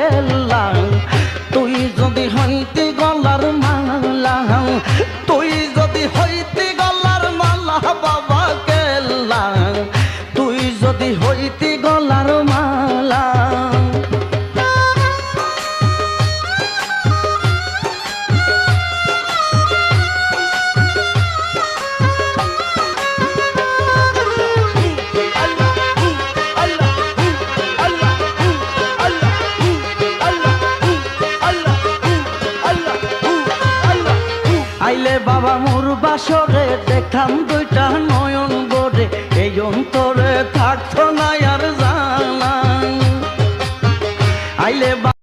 কেল্লা তুই যদি হইতি গলার মালা তুই যদি হইতি গলার মালা বাবা কেল্লা তুই যদি হইতি গলার মালা আইলে বাবা মোর বাসরে দেখাম দুইটা নয়ন গড়ে এই অন্তর